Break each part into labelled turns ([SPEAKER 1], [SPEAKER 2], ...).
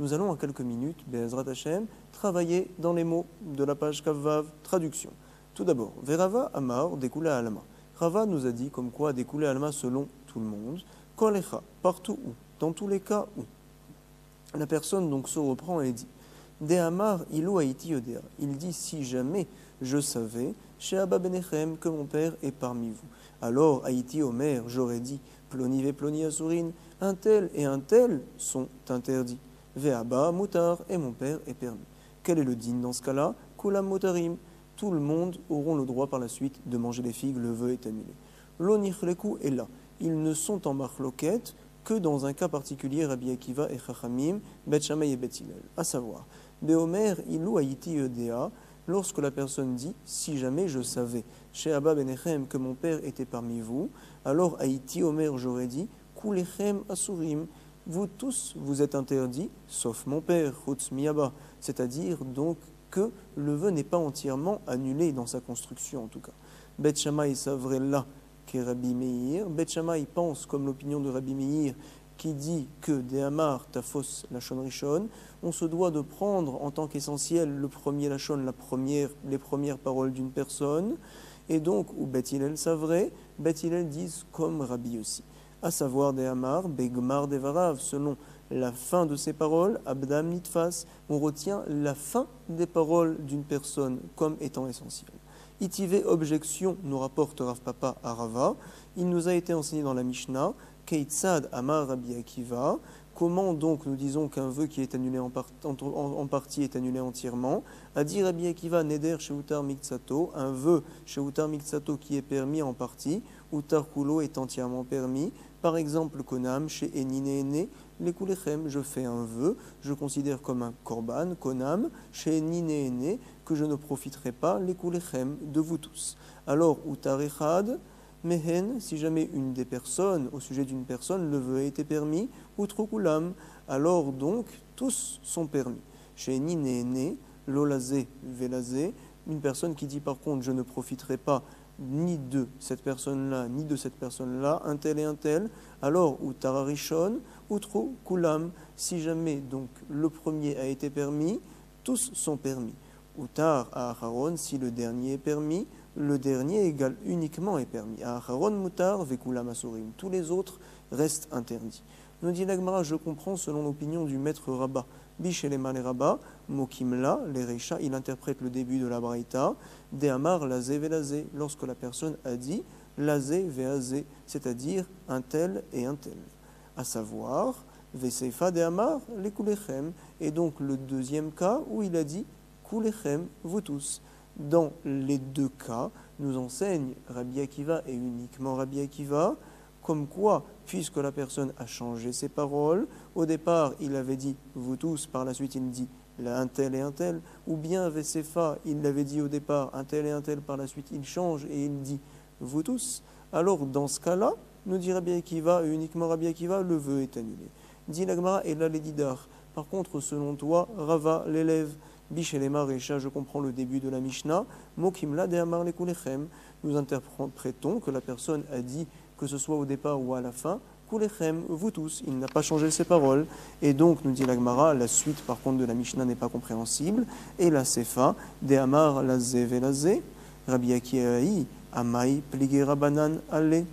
[SPEAKER 1] nous allons en quelques minutes, Be'ezrat Hashem, travailler dans les mots de la page Kavav, traduction. Tout d'abord, Verava Amar Dekula Alma. Rava nous a dit comme quoi Dekula Alma selon tout le monde, Kolecha, partout où, dans tous les cas où. La personne donc se reprend et dit De Amar Ilu Haïti Yodea. Il dit si jamais je savais, chez Abba Benechem, que mon père est parmi vous. Alors Haïti Omer, j'aurais dit Ploni ve Ploni Asurin, un tel et un tel sont interdits. Ve'aba Mutar, et mon père est permis. Quel est le din dans ce cas-là? Kulam Mutarim. Tout le monde auront le droit par la suite de manger les figues, le vœu est annulé. L'onichleku est là. Ils ne sont en marloquette que dans un cas particulier, Rabbi Akiva et Chachamim, Bet Shammai et Bet Hillel. À savoir, Beomer Ilu Haïti Yodea, lorsque la personne dit si jamais je savais, chez Abba Benechem, que mon père était parmi vous, alors Haïti Omer, j'aurais dit, Kulechem Asurim, vous tous vous êtes interdits, sauf mon père, Chutz mi Abba, c'est-à-dire donc que le vœu n'est pas entièrement annulé dans sa construction en tout cas. Bet Shammai savrait là qu'est Rabbi Meir. Bet Shammai pense comme l'opinion de Rabbi Meir qui dit que de Amar Tafos Lachon Rishon, on se doit de prendre en tant qu'essentiel le premier Lachon, les premières paroles d'une personne, et donc, ou Bet Hillel savrait, Bet Hillel disent comme Rabbi aussi, à savoir de Amar, Begmar Devarav, selon la fin de ces paroles, Abdam Nitfas, on retient la fin des paroles d'une personne comme étant essentielle. Itivé objection, nous rapporte Rav Papa à Rava, il nous a été enseigné dans la Mishnah, Keitzad Amar Rabbi Akiva, comment donc nous disons qu'un vœu qui est annulé en partie est annulé entièrement, a dit Rabbi Akiva Neder Sheutar Miktsato, un vœu Sheutar Miktsato qui est permis en partie, ou Tarkulo est entièrement permis, par exemple Konam, chez Enine, les Kulechem, je fais un vœu, je considère comme un korban, Konam, chez Enine, que je ne profiterai pas, les Kulechem, de vous tous. Alors, Utar Echad, Mehen, si jamais une des personnes, au sujet d'une personne, le vœu a été permis, Utrokulam, alors donc, tous sont permis. Chez Enine, Lolazé, Velazé, une personne qui dit par contre, je ne profiterai pas ni de cette personne-là, ni de cette personne-là, un tel et un tel, alors, ou tararishon, ou trop kulam, si jamais donc le premier a été permis, tous sont permis. Ou tar à acharon, si le dernier est permis, le dernier égal uniquement est permis. À acharon mutar vekulam asurim, tous les autres restent interdits. Nous dit l'Agmara, je comprends selon l'opinion du maître Rabbah. Bichelema les Rabbah, Mokimla, les Recha, il interprète le début de la Braïta, De Amar lazé velazé, lorsque la personne a dit lazé veazé, c'est-à-dire un tel et un tel. À savoir, Veseifa de Amar, les Kulechem, et donc le deuxième cas où il a dit Kulechem, vous tous. Dans les deux cas, nous enseigne Rabbi Akiva et uniquement Rabbi Akiva, comme quoi, puisque la personne a changé ses paroles, au départ il avait dit vous tous, par la suite il dit un tel et un tel, ou bien Vesefa, il l'avait dit au départ un tel et un tel, par la suite il change et il dit vous tous, alors dans ce cas-là, nous dit Rabbi Akiva, et uniquement Rabbi Akiva, le vœu est annulé. Dit l'Agmara et là les didar. Par contre, selon toi, Rava, l'élève, Bichelema Recha, je comprends le début de la Mishnah, Mokimla de Amar le Kulechem, nous interprétons que la personne a dit que ce soit au départ ou à la fin, Kulechem, vous tous, il n'a pas changé ses paroles, et donc, nous dit l'Agmara, la suite par contre de la Mishnah n'est pas compréhensible, et la Sefa, de Amar lazé velazé, Rabbi Akiaï, Amai pligé rabanan allé,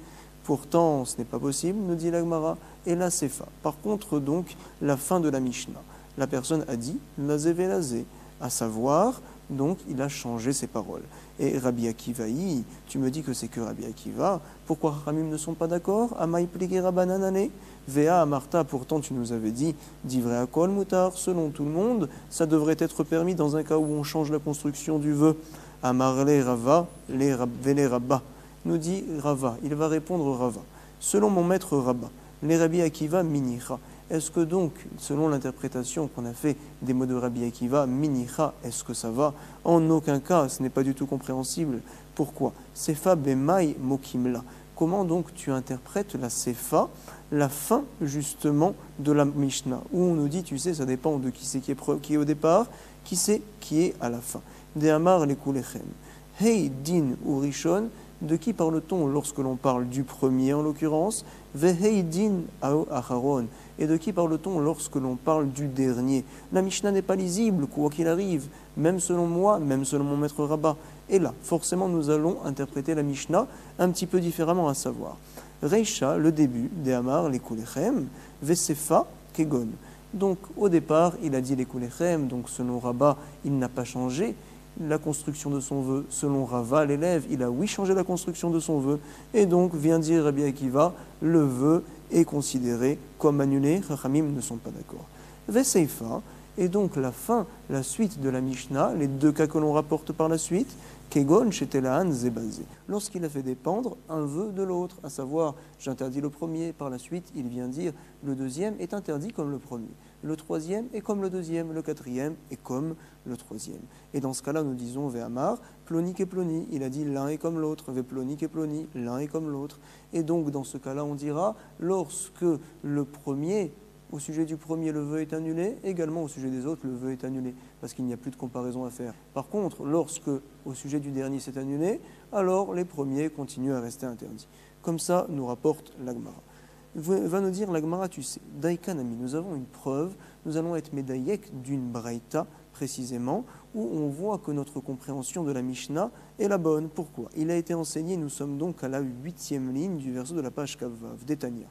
[SPEAKER 1] pourtant ce n'est pas possible, nous dit l'Agmara, et la Sefa. Par contre donc, la fin de la Mishnah, la personne a dit lazé velazé, à savoir, donc il a changé ses paroles. Et Rabbi Akivaï, tu me dis que c'est que Rabbi Akiva, pourquoi Ramim ne sont pas d'accord? Amai pligé rabananane, Vea Amarta, pourtant tu nous avais dit, divrei akol mutar, selon tout le monde, ça devrait être permis dans un cas où on change la construction du vœu. Amarle Rava, vele Rabba, nous dit Rava, il va répondre Rava. Selon mon maître Rabba, les Rabbi Akiva minicha. Est-ce que donc, selon l'interprétation qu'on a fait des mots de Rabbi Akiva, minicha, est-ce que ça va? En aucun cas, ce n'est pas du tout compréhensible. Pourquoi? Sefa bemai mokimla. Comment donc tu interprètes la sefa, la fin justement de la Mishnah, où on nous dit, tu sais, ça dépend de qui c'est qui est au départ, qui c'est qui est à la fin. De amar le kulechem. Hey din ou rishon, De qui parle-t-on lorsque l'on parle du premier en l'occurrence? Veheidin ao acharon. Et de qui parle-t-on lorsque l'on parle du dernier? La Mishnah n'est pas lisible, quoi qu'il arrive, même selon moi, même selon mon maître Rabbah. Et là, forcément, nous allons interpréter la Mishnah un petit peu différemment, à savoir Reisha, le début, des Amar, les Kulechem, Vesefa, Kegon. Donc, au départ, il a dit les Kulechem, donc selon Rabbah, il n'a pas changé la construction de son vœu. Selon Rava, l'élève, il a oui changé la construction de son vœu. Et donc, vient dire Rabbi Akiva, le vœu est considéré comme annulé. Chachamim ne sont pas d'accord. Veseifa, et donc la fin, la suite de la Mishnah, les deux cas que l'on rapporte par la suite, Kegon shetelaan zebazé. Lorsqu'il a fait dépendre un vœu de l'autre, à savoir, j'interdis le premier, par la suite, il vient dire, le deuxième est interdit comme le premier. Le troisième est comme le deuxième, le quatrième est comme le troisième. Et dans ce cas-là, nous disons Ve'amar, Ploni et Ploni. Il a dit l'un est comme l'autre, Ve Ploni et Ploni, l'un est comme l'autre. Et donc, dans ce cas-là, on dira, lorsque le premier, au sujet du premier, le vœu est annulé, également au sujet des autres, le vœu est annulé, parce qu'il n'y a plus de comparaison à faire. Par contre, lorsque, au sujet du dernier, c'est annulé, alors les premiers continuent à rester interdits. Comme ça, nous rapporte l'Agmara. Va nous dire l'Agmara, tu sais, Daikanami, nous avons une preuve, nous allons être médaillek d'une braïta, précisément, où on voit que notre compréhension de la Mishnah est la bonne. Pourquoi? Il a été enseigné, nous sommes donc à la 8e ligne du verset de la page Kavav, d'Etania.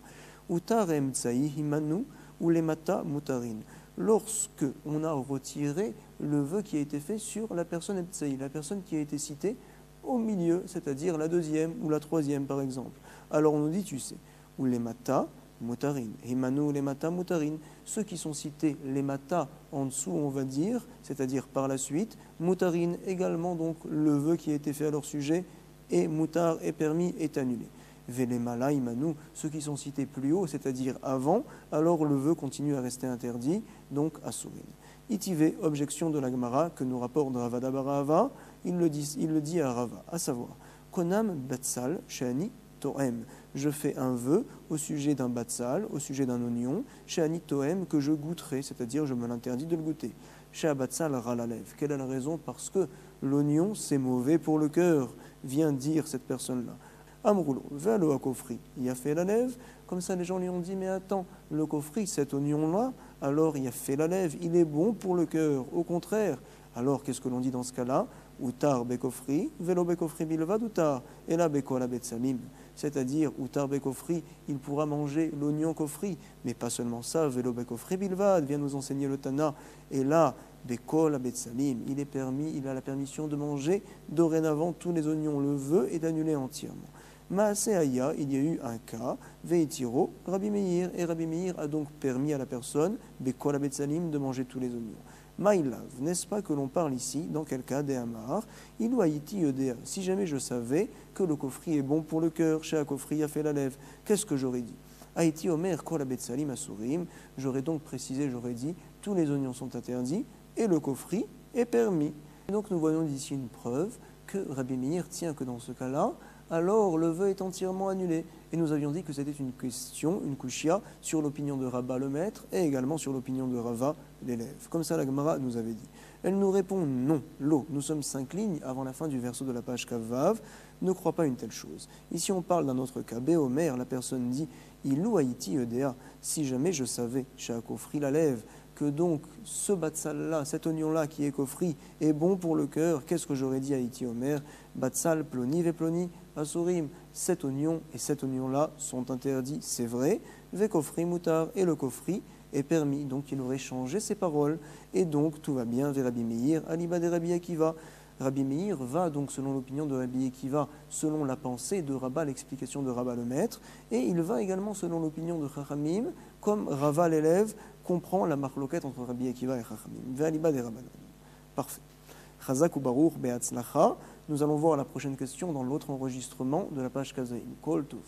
[SPEAKER 1] Utar emtsaï himanu ou lemata mutarin. Lorsque on a retiré le vœu qui a été fait sur la personne emtsaï, la personne qui a été citée au milieu, c'est-à-dire la deuxième ou la troisième par exemple. Alors on nous dit, tu sais, ou les mata mutarin, himanu les mata mutarin, ceux qui sont cités les mata en dessous, on va dire, c'est-à-dire par la suite, mutarin également, donc le vœu qui a été fait à leur sujet, et mutar est permis, est annulé. Velemala himanu, ceux qui sont cités plus haut, c'est-à-dire avant, alors le vœu continue à rester interdit, donc à Sourin. Itive, objection de la Gemara que nous rapporte Ravada Barahava, il le dit à Rava, à savoir, Konam Batsal Shani Toem. Je fais un vœu au sujet d'un batsal, au sujet d'un oignon, Shani Toem, que je goûterai, c'est-à-dire je me l'interdis de le goûter. Chez Batsal Ralalev. Quelle est la raison? Parce que l'oignon, c'est mauvais pour le cœur, vient dire cette personne-là. Amroulo, velo à kofri, il a fait la lèvre. Comme ça, les gens lui ont dit, mais attends, le kofri, cet oignon-là, alors il a fait la lèvre, il est bon pour le cœur. Au contraire, alors qu'est-ce que l'on dit dans ce cas-là? Utar bekofri, velo bekofri bilvad utar, et là bekola betsamim. C'est-à-dire, utar bekofri, il pourra manger l'oignon kofri, mais pas seulement ça, velo bekofri bilvad, vient nous enseigner le Tana, et là, bekola betsamim, il est permis, il a la permission de manger dorénavant tous les oignons. Le vœu est d'annuler entièrement. Maaseaya, il y a eu un cas, Veitiro, Rabbi Meir, et Rabbi Meir a donc permis à la personne, Bekol Abetsalim, de manger tous les oignons. Maïlav, n'est-ce pas que l'on parle ici, dans quel cas, des Hamar, il ou Haïti Yodea, si jamais je savais que le kofri est bon pour le cœur, chez Akofri a fait la lèvre, qu'est-ce que j'aurais dit? Haïti Omer, Kol Abetsalim Asurim, j'aurais donc précisé, j'aurais dit, tous les oignons sont interdits, et le kofri est permis. Et donc nous voyons d'ici une preuve que Rabbi Meir tient que dans ce cas-là, alors le vœu est entièrement annulé. Et nous avions dit que c'était une question, une kushia, sur l'opinion de Rabba le maître et également sur l'opinion de Rava l'élève. Comme ça la Gemara nous avait dit. Elle nous répond non, l'eau. Nous sommes 5 lignes avant la fin du verset de la page Kavav. Ne crois pas une telle chose. Ici on parle d'un autre cas. Béomer, la personne dit Ilou Haïti Edea, si jamais je savais, Shakofri la lève, que donc ce batsal-là, cet oignon-là qui est kofri, est bon pour le cœur, qu'est-ce que j'aurais dit à Haïti Omer? Batsal ploni ve ploni asurim. Cet oignon et cet oignon-là sont interdits, c'est vrai. Ve kofri mutar, et le kofri est permis. Donc il aurait changé ses paroles, et donc tout va bien vers Rabbi Meir, aliba de Rabbi Akiva. Rabbi Meir va donc selon l'opinion de Rabbi Akiva, selon la pensée de Rabba, l'explication de Rabba le maître, et il va également selon l'opinion de Chachamim, comme Rava l'élève comprend la marloquette entre Rabbi Akiva et Chachamim. Ve'aliba de Rabbanan. Parfait. Chazak ou Baruch be'atzlacha. Nous allons voir la prochaine question dans l'autre enregistrement de la page Kazaïm. Kol Tov.